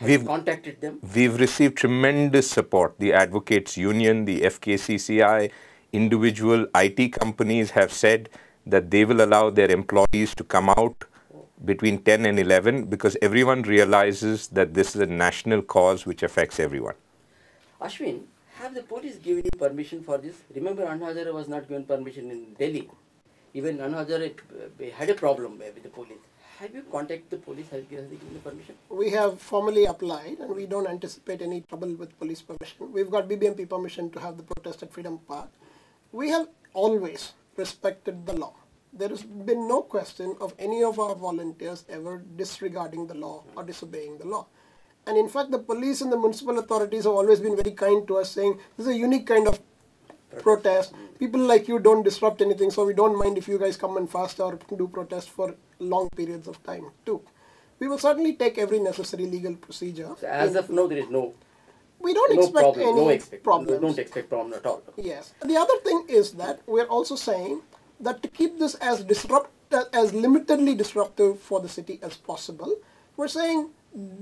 Have you contacted them? We've received tremendous support. The Advocates Union, the FKCCI, individual IT companies have said that they will allow their employees to come out between 10 and 11 because everyone realizes that this is a national cause which affects everyone. Ashwin, have the police given you permission for this? Remember, Anna Hazare was not given permission in Delhi. Even Anna Hazare had a problem with the police. Have you contacted the police? Has they given you permission? We have formally applied and we don't anticipate any trouble with police permission. We've got BBMP permission to have the protest at Freedom Park. We have always respected the law. There has been no question of any of our volunteers ever disregarding the law or disobeying the law. And in fact, the police and the municipal authorities have always been very kind to us, saying this is a unique kind of protest. People like you don't disrupt anything, so we don't mind if you guys come and fast or do protest for long periods of time too. We will certainly take every necessary legal procedure. So as of now, there is no. We don't expect problem, any problems. Don't expect problem at all. Yes. The other thing is that we're also saying that to keep this as limitedly disruptive for the city as possible, we're saying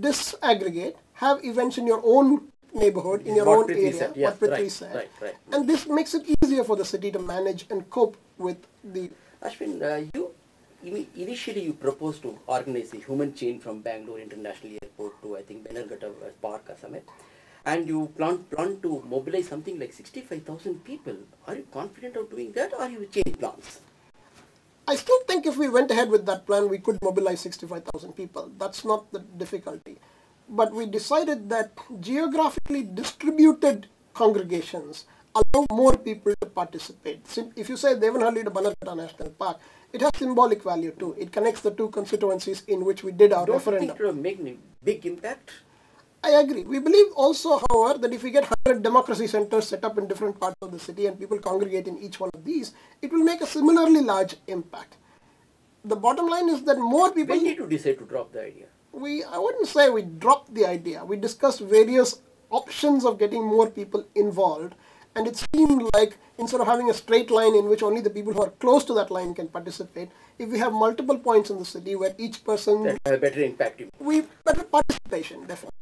disaggregate, have events in your own neighborhood, in your own area, yes, what Prithvi said. Right. And this makes it easier for the city to manage and cope with the... Ashwin, initially you proposed to organize a human chain from Bangalore International Airport to, I think, Bannerghatta Park or something. And you plan to mobilize something like 65,000 people. Are you confident of doing that, or you change plans? I still think if we went ahead with that plan, we could mobilize 65,000 people. That's not the difficulty. But we decided that geographically distributed congregations allow more people to participate. If you say Devanahalli to Bannerghatta National Park, it has symbolic value too. It connects the two constituencies in which we did our referendum. Don't you think it will make a big impact? I agree. We believe also, however, that if we get 100 democracy centers set up in different parts of the city and people congregate in each one of these, it will make a similarly large impact. The bottom line is that more people... When did you decide to drop the idea? I wouldn't say we dropped the idea. We discussed various options of getting more people involved, and it seemed like instead of having a straight line in which only the people who are close to that line can participate, if we have multiple points in the city where each person... That have a better impact. Better participation, definitely.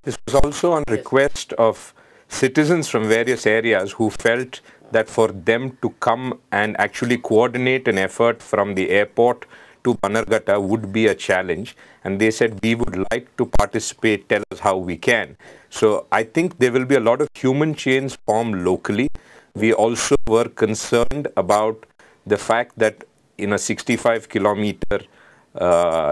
This was also on request of citizens from various areas who felt that for them to come and actually coordinate an effort from the airport to Bannerghatta would be a challenge. And they said, we would like to participate, tell us how we can. So I think there will be a lot of human chains formed locally. We also were concerned about the fact that in a 65-kilometer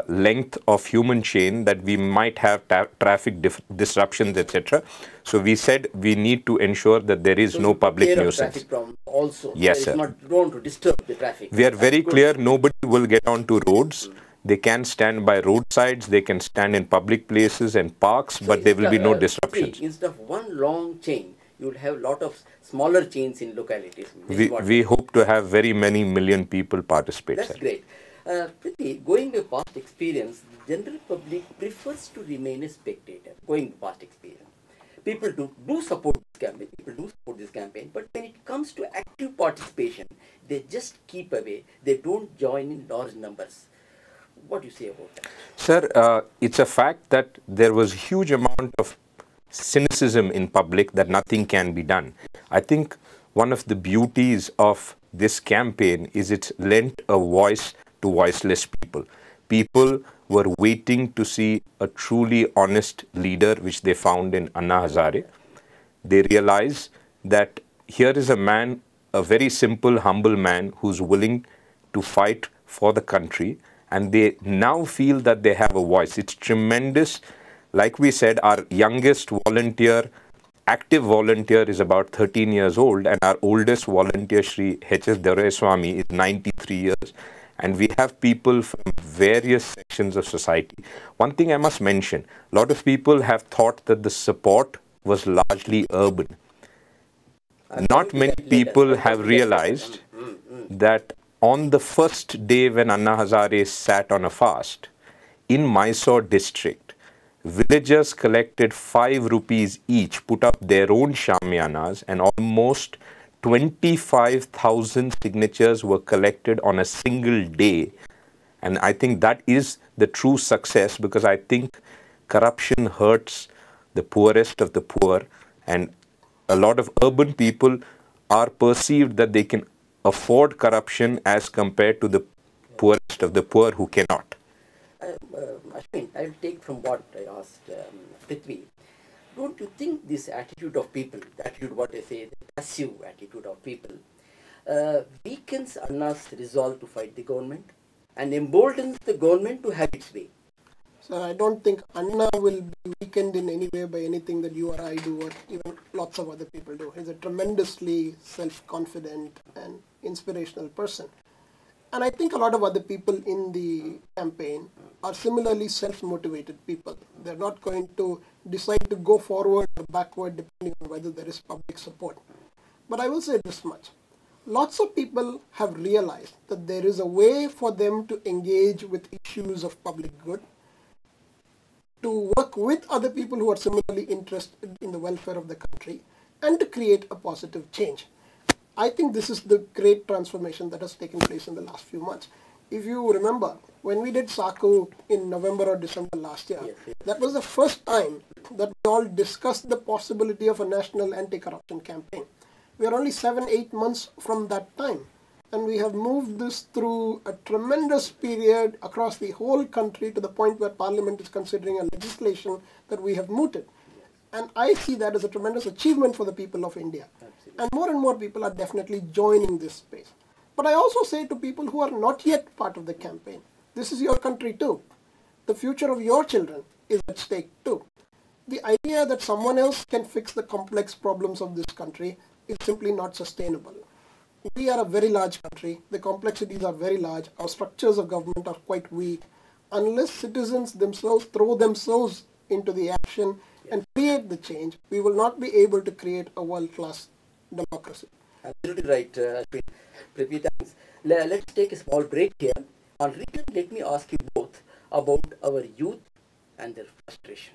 length of human chain that we might have traffic disruptions, etc. So we said we need to ensure that there is no public nuisance. Also, yes, sir. Not going to disturb the traffic. We are very clear, nobody will get onto roads. They can stand by roadsides, they can stand in public places and parks, so but there will be no disruptions. Instead of one long chain, you would have a lot of smaller chains in localities. We hope to have very many million people participate. That's great. Prithvi, going by past experience, the general public prefers to remain a spectator, going by past experience. People do support this campaign, but when it comes to active participation, they just keep away. They don't join in large numbers. What do you say about that? Sir, it's a fact that there was huge amount of cynicism in public that nothing can be done. I think one of the beauties of this campaign is it's lent a voice to voiceless people. People were waiting to see a truly honest leader, which they found in Anna Hazare. They realized that here is a man, a very simple, humble man who's willing to fight for the country, and they now feel that they have a voice. It's tremendous. Like we said, our youngest volunteer, active volunteer, is about 13 years old, and our oldest volunteer, Shri H.S. Doraiswamy, is 93 years. And we have people from various sections of society. One thing I must mention, a lot of people have thought that the support was largely urban. Not many people have realized that on the first day when Anna Hazare sat on a fast, in Mysore district, villagers collected 5 rupees each, put up their own shamyanas, and almost 25,000 signatures were collected on a single day. And I think that is the true success, because I think corruption hurts the poorest of the poor, and a lot of urban people are perceived that they can afford corruption as compared to the poorest of the poor who cannot. Ashwin, I will take from what I asked Prithvi. Don't you think this attitude of people, the attitude, what I say, the passive attitude of people, weakens Anna's resolve to fight the government and emboldens the government to have its way? So I don't think Anna will be weakened in any way by anything that you or I do or even lots of other people do. He's a tremendously self-confident and inspirational person. And I think a lot of other people in the campaign are similarly self-motivated people. They're not going to decide to go forward or backward depending on whether there is public support. But I will say this much. Lots of people have realized that there is a way for them to engage with issues of public good, to work with other people who are similarly interested in the welfare of the country, and to create a positive change. I think this is the great transformation that has taken place in the last few months. If you remember, when we did SACU in November or December last year, Yes. that was the first time that we all discussed the possibility of a national anti-corruption campaign. We are only 7-8 months from that time, and we have moved this through a tremendous period across the whole country to the point where Parliament is considering a legislation that we have mooted. And I see that as a tremendous achievement for the people of India. Absolutely. And more people are definitely joining this space. But I also say to people who are not yet part of the campaign, this is your country too. The future of your children is at stake too. The idea that someone else can fix the complex problems of this country is simply not sustainable. We are a very large country. The complexities are very large. Our structures of government are quite weak. Unless citizens themselves throw themselves into the action and create the change, we will not be able to create a world-class democracy. Absolutely right, Ashwin. Prithvi, thanks. Let's take a small break here. On return, let me ask you both about our youth and their frustration.